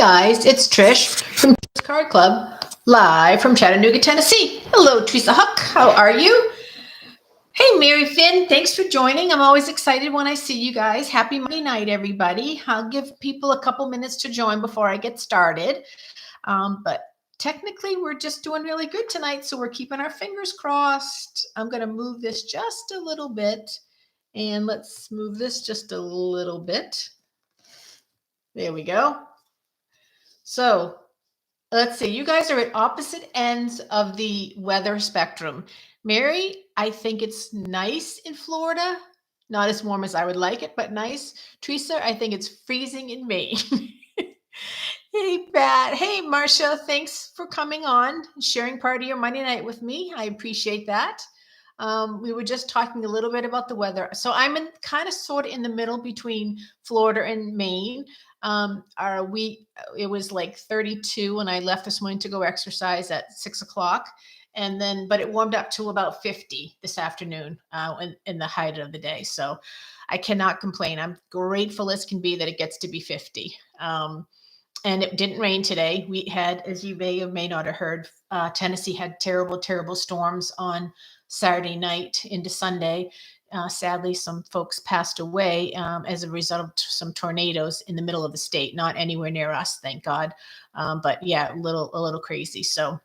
guys, it's Trish from Trish Card Club, live from Chattanooga, Tennessee. Hello, Teresa Huck. How are you? Hey, Mary Finn, thanks for joining. I'm always excited when I see you guys. Happy Monday night, everybody. I'll give people a couple minutes to join before I get started. But technically, we're just doing really good tonight, so we're keeping our fingers crossed. I'm going to move this just a little bit, and let's move this just a little bit. There we go. So let's see. You guys are at opposite ends of the weather spectrum. Mary, I think it's nice in Florida. Not as warm as I would like it, but nice. Teresa, I think it's freezing in Maine. Hey, Pat. Hey, Marcia. Thanks for coming on, sharing part of your Monday night with me. I appreciate that. We were just talking a little bit about the weather. So I'm in kind of sort of in the middle between Florida and Maine. It was like 32 when I left this morning to go exercise at 6 o'clock. But it warmed up to about 50 this afternoon in the height of the day. So I cannot complain. I'm grateful as can be that it gets to be 50. And it didn't rain today. We had, as you may or may not have heard, Tennessee had terrible, terrible storms on Saturday night into Sunday. Sadly, some folks passed away as a result of some tornadoes in the middle of the state, not anywhere near us, thank God. But yeah, a little crazy. So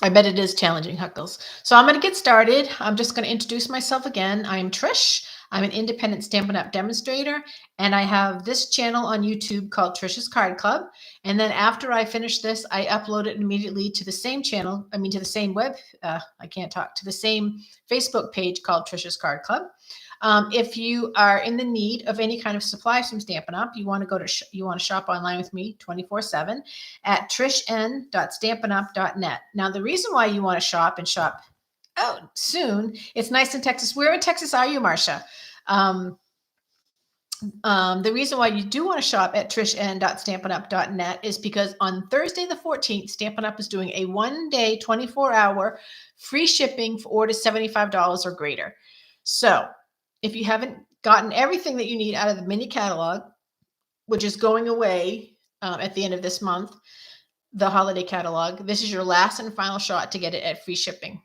I bet it is challenging, Huckles. So I'm going to get started. I'm just going to introduce myself again. I'm Trish. I'm an independent Stampin' Up! Demonstrator, and I have this channel on YouTube called Trish's Card Club. And then after I finish this, I upload it immediately to the same channel, to the same to the same Facebook page called Trish's Card Club. If you are in the need of any kind of supplies from Stampin' Up, you want to shop online with me 24/7 at trishen.stampinup.net. Now, the reason why you want to shop soon, it's nice in Texas. Where in Texas are you, Marcia? The reason why you do want to shop at trishen.stampinup.net is because on Thursday the 14th, Stampin' Up! Is doing a 1-day, 24-hour free shipping for orders $75 or greater. So if you haven't gotten everything that you need out of the mini catalog, which is going away at the end of this month, the holiday catalog, this is your last and final shot to get it at free shipping.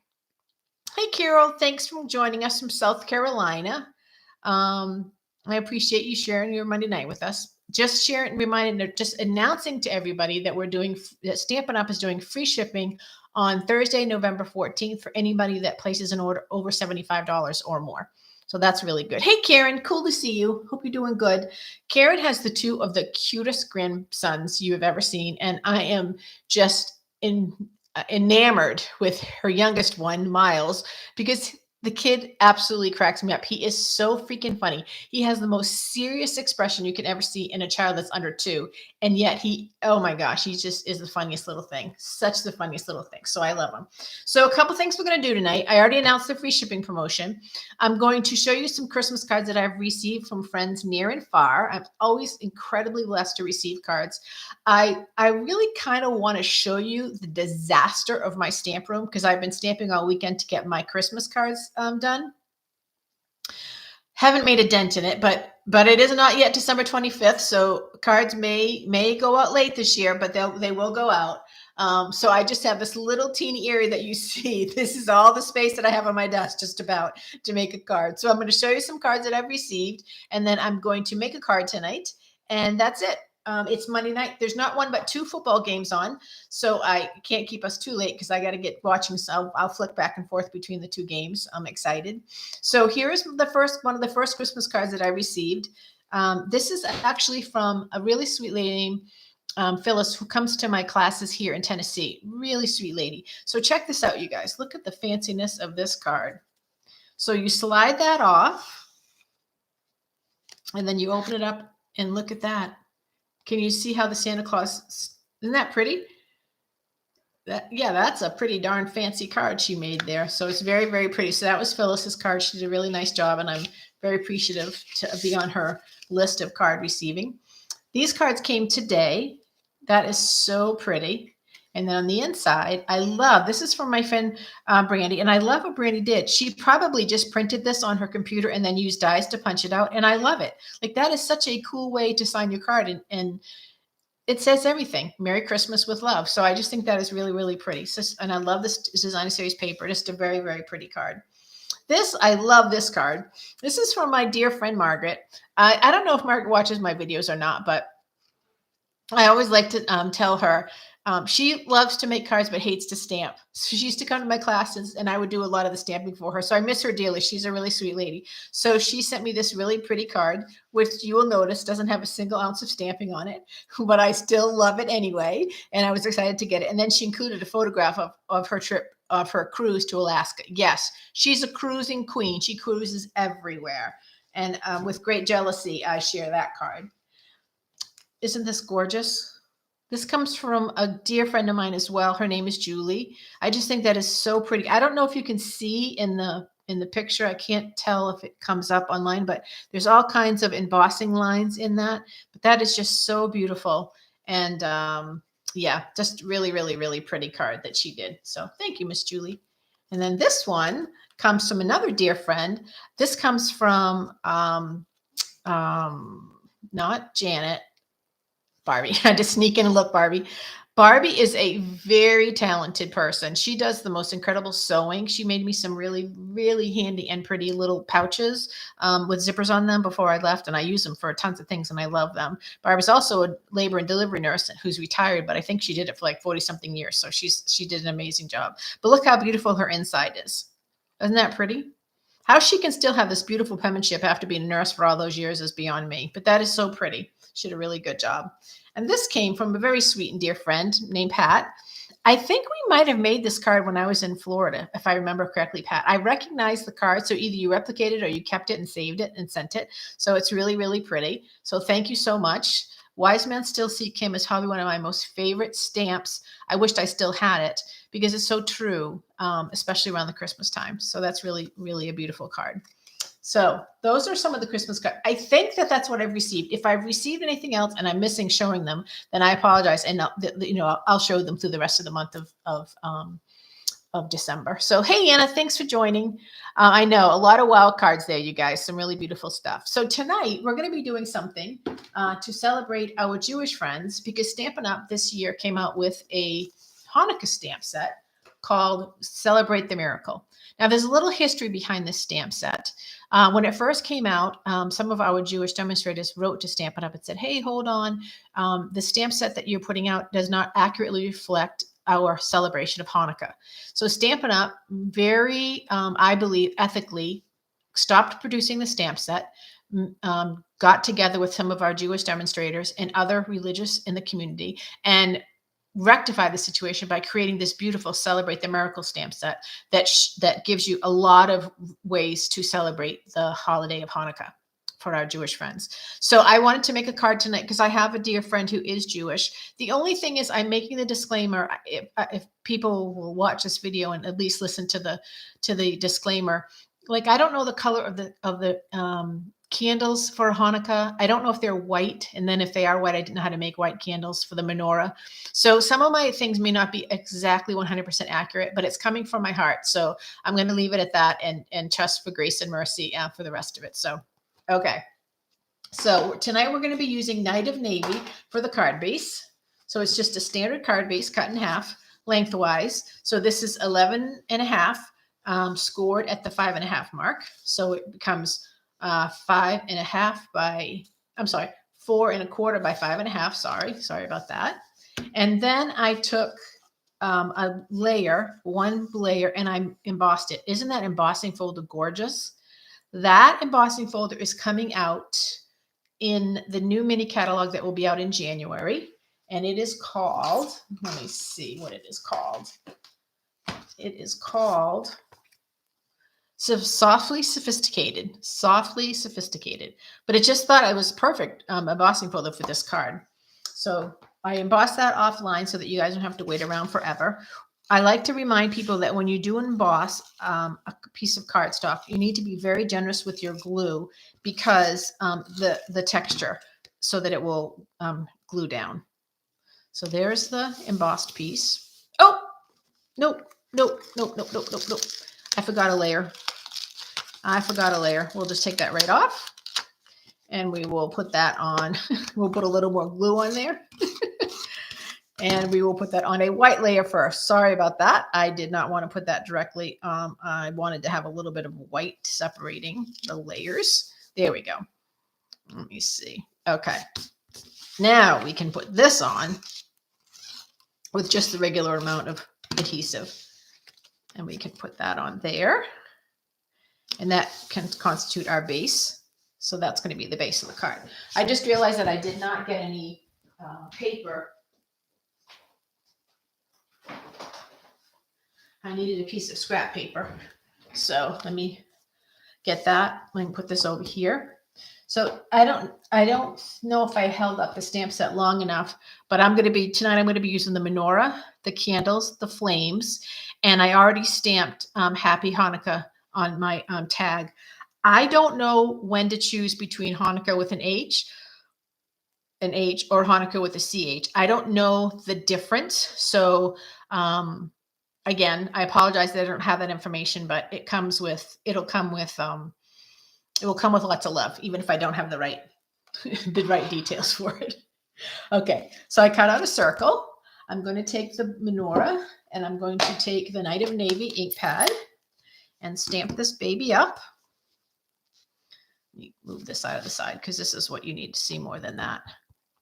Hey, Carol, thanks for joining us from South Carolina. I appreciate you sharing your Monday night with us. Just announcing to everybody that Stampin' Up! Is doing free shipping on Thursday, November 14th for anybody that places an order over $75 or more. So that's really good. Hey, Karen, cool to see you. Hope you're doing good. Karen has the two of the cutest grandsons you have ever seen, and I am just enamored with her youngest one, Miles, because the kid absolutely cracks me up. He is so freaking funny. He has the most serious expression you can ever see in a child that's under 2. And yet oh my gosh, he just is the funniest little thing. Such the funniest little thing. So I love him. So a couple things we're going to do tonight. I already announced the free shipping promotion. I'm going to show you some Christmas cards that I've received from friends near and far. I'm always incredibly blessed to receive cards. I really kind of want to show you the disaster of my stamp room because I've been stamping all weekend to get my Christmas cards done. Haven't made a dent in it, but it is not yet December 25th, so cards may go out late this year, but they will go out. So I just have this little teeny area that you see. This is all the space that I have on my desk just about to make a card. So I'm going to show you some cards that I've received, and then I'm going to make a card tonight, and that's it. It's Monday night. There's not one but 2 football games on, so I can't keep us too late because I got to get watching. So I'll flick back and forth between the 2 games. I'm excited. So here is one of the first Christmas cards that I received. This is actually from a really sweet lady named Phyllis, who comes to my classes here in Tennessee. Really sweet lady. So check this out, you guys. Look at the fanciness of this card. So you slide that off, and then you open it up, and look at that. Can you see how the Santa Claus, isn't that pretty? That's a pretty darn fancy card she made there. So it's very, very pretty. So that was Phyllis's card. She did a really nice job, and I'm very appreciative to be on her list of card receiving. These cards came today. That is so pretty. And then on the inside, this is from my friend Brandy, and I love what Brandy did. She probably just printed this on her computer and then used dies to punch it out, and I love it. Like, that is such a cool way to sign your card, and it says everything. Merry Christmas with love. So I just think that is really, really pretty. So, and I love this designer series paper. Just a very, very pretty card. I love this card. This is from my dear friend, Margaret. I don't know if Margaret watches my videos or not, but I always like to tell her she loves to make cards but hates to stamp. So she used to come to my classes and I would do a lot of the stamping for her. So I miss her dearly. She's a really sweet lady. So she sent me this really pretty card, which you will notice doesn't have a single ounce of stamping on it, but I still love it anyway. And I was excited to get it. And then she included a photograph of her trip, of her cruise to Alaska. Yes, she's a cruising queen. She cruises everywhere. And with great jealousy, I share that card. Isn't this gorgeous? This comes from a dear friend of mine as well. Her name is Julie. I just think that is so pretty. I don't know if you can see in the picture. I can't tell if it comes up online, but there's all kinds of embossing lines in that. But that is just so beautiful. And yeah, just really, really, really pretty card that she did. So thank you, Miss Julie. And then this one comes from another dear friend. This comes from not Janet. Barbie. I had to sneak in and look, Barbie. Barbie is a very talented person. She does the most incredible sewing. She made me some really, really handy and pretty little pouches with zippers on them before I left, and I use them for tons of things, and I love them. Barbie's also a labor and delivery nurse who's retired, but I think she did it for like 40-something years, so she did an amazing job. But look how beautiful her inside is. Isn't that pretty? How she can still have this beautiful penmanship after being a nurse for all those years is beyond me, but that is so pretty. She did a really good job. And this came from a very sweet and dear friend named Pat. I think we might have made this card when I was in Florida, if I remember correctly, Pat. I recognize the card, so either you replicated or you kept it and saved it and sent it. So it's really, really pretty. So thank you so much. Wise Men Still Seek Him is probably one of my most favorite stamps. I wished I still had it because it's so true, especially around the Christmas time. So that's really, really a beautiful card. So those are some of the Christmas cards. I think that that's what I've received. If I've received anything else and I'm missing showing them, then I apologize. And I'll show them through the rest of the month of December. So, hey, Anna, thanks for joining. I know a lot of wild cards there, you guys, some really beautiful stuff. So tonight we're going to be doing something to celebrate our Jewish friends because Stampin' Up! This year came out with a Hanukkah stamp set called Celebrate the Miracle. Now, there's a little history behind this stamp set. When it first came out, some of our Jewish demonstrators wrote to Stampin' Up! And said, hey, hold on. The stamp set that you're putting out does not accurately reflect our celebration of Hanukkah. So Stampin' Up! Very, I believe, ethically stopped producing the stamp set, got together with some of our Jewish demonstrators and other religious in the community and rectify the situation by creating this beautiful Celebrate the Miracle stamp set that gives you a lot of ways to celebrate the holiday of Hanukkah for our Jewish friends. So I wanted to make a card tonight because I have a dear friend who is Jewish. The only thing is I'm making the disclaimer, if people will watch this video and at least listen to the disclaimer, like I don't know the color of the candles for Hanukkah. I don't know if they're white. And then if they are white, I didn't know how to make white candles for the menorah. So some of my things may not be exactly 100% accurate, but it's coming from my heart. So I'm going to leave it at that and trust for grace and mercy for the rest of it. So, okay. So tonight we're going to be using Night of Navy for the card base. So it's just a standard card base cut in half lengthwise. So this is 11 and a half scored at the 5.5 mark. So it becomes 5.5 by, I'm sorry, 4.25 by 5.5. Sorry about that. And then I took one layer, and I embossed it. Isn't that embossing folder gorgeous? That embossing folder is coming out in the new mini catalog that will be out in January. And it is called, let me see what it is called. It is called Softly Sophisticated, but it just thought I was perfect embossing folder for this card. So I embossed that offline so that you guys don't have to wait around forever. I like to remind people that when you do emboss a piece of cardstock, you need to be very generous with your glue because the texture so that it will glue down. So there's the embossed piece. Oh, nope. I forgot a layer. We'll just take that right off and we will put that on. We'll put a little more glue on there. And we will put that on a white layer first. Sorry about that. I did not want to put that directly. I wanted to have a little bit of white separating the layers. There we go. Let me see. Okay. Now we can put this on with just the regular amount of adhesive. And we can put that on there. And that can constitute our base. So that's going to be the base of the card. I just realized that I did not get any paper. I needed a piece of scrap paper. So let me get that. Let me put this over here. So I don't know if I held up the stamp set long enough, but tonight I'm going to be using the menorah, the candles, the flames, and I already stamped Happy Hanukkah on my tag. I don't know when to choose between Hanukkah with an H or Hanukkah with a CH. I don't know the difference. So again, I apologize that I don't have that information, but it will come with lots of love, even if I don't have the right details for it. Okay, so I cut out a circle. I'm going to take the menorah and I'm going to take the Night of Navy ink pad and stamp this baby up. Let me move this out of the side because this is what you need to see more than that.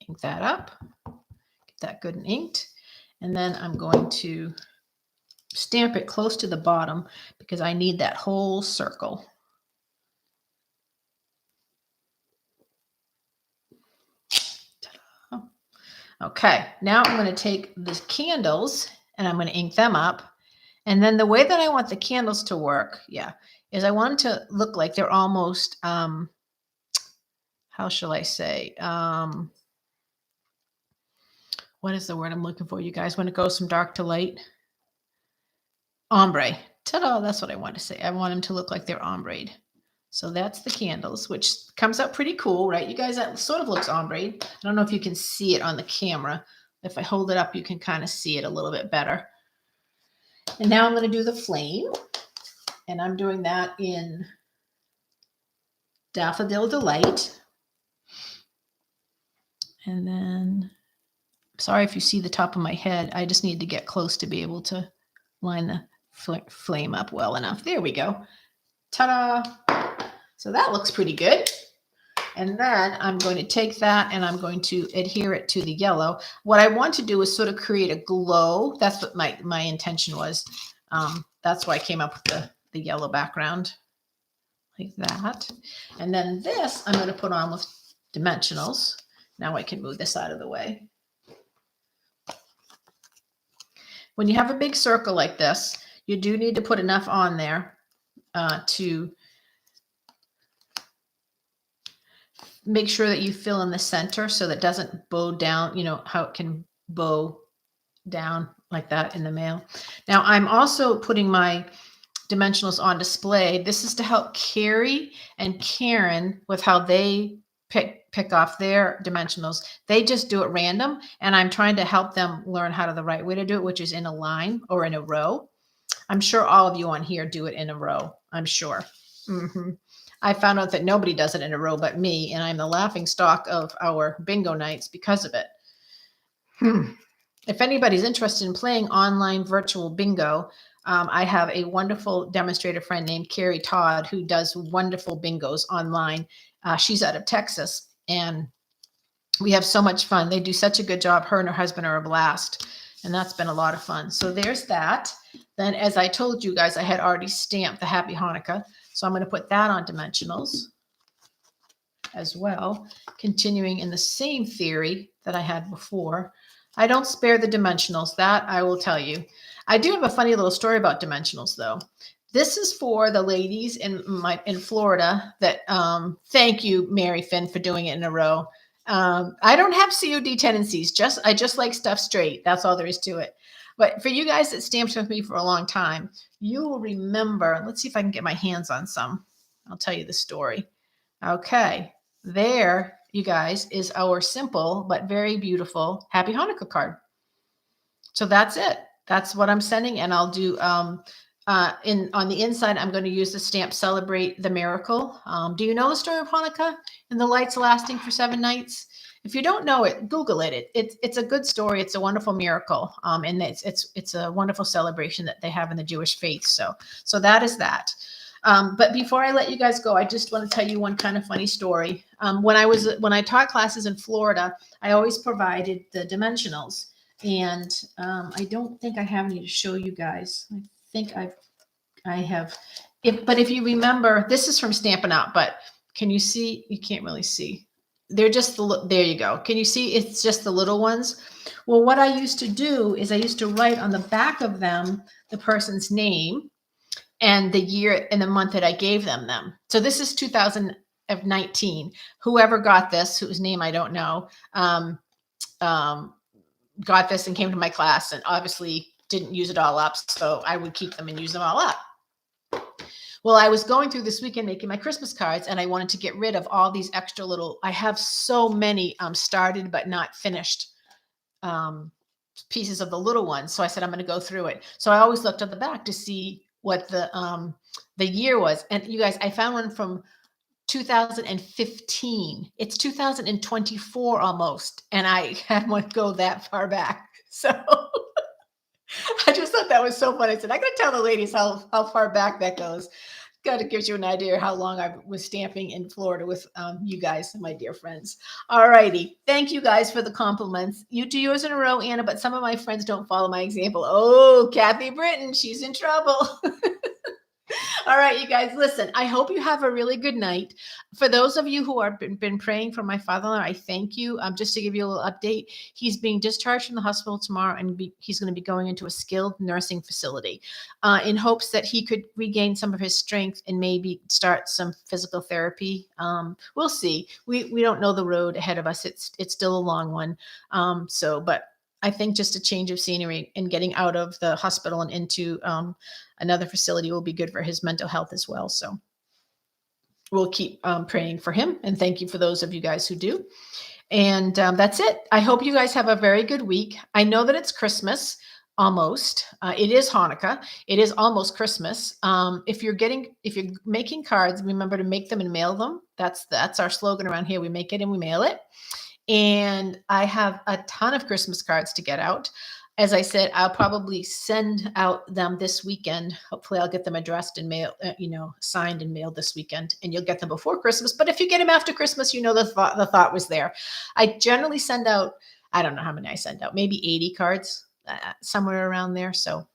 Ink that up, get that good and inked. And then I'm going to stamp it close to the bottom because I need that whole circle. Ta-da. Okay, now I'm going to take the candles and I'm going to ink them up. And then the way that I want the candles to work, is I want it to look like they're almost, how shall I say? What is the word I'm looking for, you guys, when it goes from dark to light? Ombre. Ta-da, that's what I want to say. I want them to look like they're ombre. So that's the candles, which comes out pretty cool, right? You guys, that sort of looks ombre. I don't know if you can see it on the camera. If I hold it up, you can kind of see it a little bit better. And now I'm going to do the flame. And I'm doing that in Daffodil Delight. And then, sorry if you see the top of my head. I just need to get close to be able to line the flame up well enough. There we go. Ta-da! So that looks pretty good. And then I'm going to take that and I'm going to adhere it to the yellow. What I want to do is sort of create a glow. That's what my intention was. That's why I came up with the yellow background like that. And then this I'm going to put on with dimensionals. Now I can move this out of the way. When you have a big circle like this, you do need to put enough on there to make sure that you fill in the center so that it doesn't bow down, you know, how it can bow down like that in the mail. Now I'm also putting my dimensionals on display. This is to help Carrie and Karen with how they pick off their dimensionals. They just do it random, and I'm trying to help them learn how to the right way to do it, which is in a line or in a row. I'm sure all of you on here do it in a row. I'm sure. I found out that nobody does it in a row but me, and I'm the laughing stock of our bingo nights because of it. If anybody's interested in playing online virtual bingo, I have a wonderful demonstrator friend named Carrie Todd who does wonderful bingos online. She's out of Texas, and we have so much fun. They do such a good job. Her and her husband are a blast, and that's been a lot of fun. So there's that. Then, as I told you guys, I had already stamped the Happy Hanukkah. So I'm going to put that on dimensionals as well, continuing in the same theory that I had before. I don't spare the dimensionals, that I will tell you. I do have a funny little story about dimensionals, though. This is for the ladies in Florida that, thank you, Mary Finn, for doing it in a row. I don't have COD tendencies. I just like stuff straight. That's all there is to it. But for you guys that stamped with me for a long time, you will remember. Let's see if I can get my hands on some. I'll tell you the story. Okay, there, you guys, is our simple but very beautiful Happy Hanukkah card. So that's it. That's what I'm sending, and I'll do On the inside, I'm going to use the stamp "Celebrate the Miracle." Do you know the story of Hanukkah and the lights lasting for 7 nights? If you don't know it, Google it. It's a good story. It's a wonderful miracle, and it's a wonderful celebration that they have in the Jewish faith. So that is that. But before I let you guys go, I just want to tell you one kind of funny story. When I taught classes in Florida, I always provided the dimensionals, and I don't think I have any to show you guys. I think I have. But if you remember, this is from Stampin' Up. But can you see? You can't really see. They're just there you go. Can you see? It's just the little ones. Well, what I used to do is I used to write on the back of them the person's name and the year and the month that I gave them. So this is 2019. Whoever got this, whose name I don't know, got this and came to my class and obviously didn't use it all up. So I would keep them and use them all up. Well, I was going through this weekend making my Christmas cards, and I wanted to get rid of all these extra little, I have so many started but not finished pieces of the little ones. So I said, I'm going to go through it. So I always looked at the back to see what the year was. And you guys, I found one from 2015. It's 2024 almost. And I had one go that far back. So I just thought that was so funny. I said, I got to tell the ladies how far back that goes. Kind of gives you an idea how long I was stamping in Florida with you guys, my dear friends. All righty. Thank you guys for the compliments. You do yours in a row, Anna, but some of my friends don't follow my example. Oh, Kathy Britton, she's in trouble. All right, you guys, listen, I hope you have a really good night. For those of you who have been praying for my father-in-law, I thank you. Just to give you a little update, he's being discharged from the hospital tomorrow, and he's going to be going into a skilled nursing facility in hopes that he could regain some of his strength and maybe start some physical therapy. We'll see. We don't know the road ahead of us. It's still a long one. But I think just a change of scenery and getting out of the hospital and into another facility will be good for his mental health as well. So we'll keep praying for him. And thank you for those of you guys who do. And that's it. I hope you guys have a very good week. I know that it's Christmas almost. It is Hanukkah. It is almost Christmas. If you're making cards, remember to make them and mail them. That's our slogan around here. We make it and we mail it. And I have a ton of Christmas cards to get out. As I said, I'll probably send out them this weekend. Hopefully I'll get them addressed and mail, signed and mailed this weekend, and you'll get them before Christmas. But if you get them after Christmas, the thought was there. I generally send out, I don't know how many I send out, maybe 80 cards, somewhere around there. So,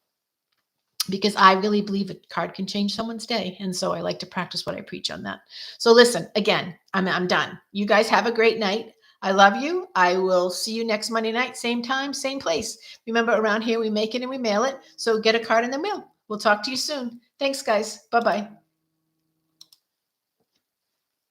because I really believe a card can change someone's day. And so I like to practice what I preach on that. So listen, again, I'm done. You guys have a great night. I love you. I will see you next Monday night, same time, same place. Remember, around here, we make it and we mail it. So get a card in the mail. We'll talk to you soon. Thanks, guys. Bye-bye.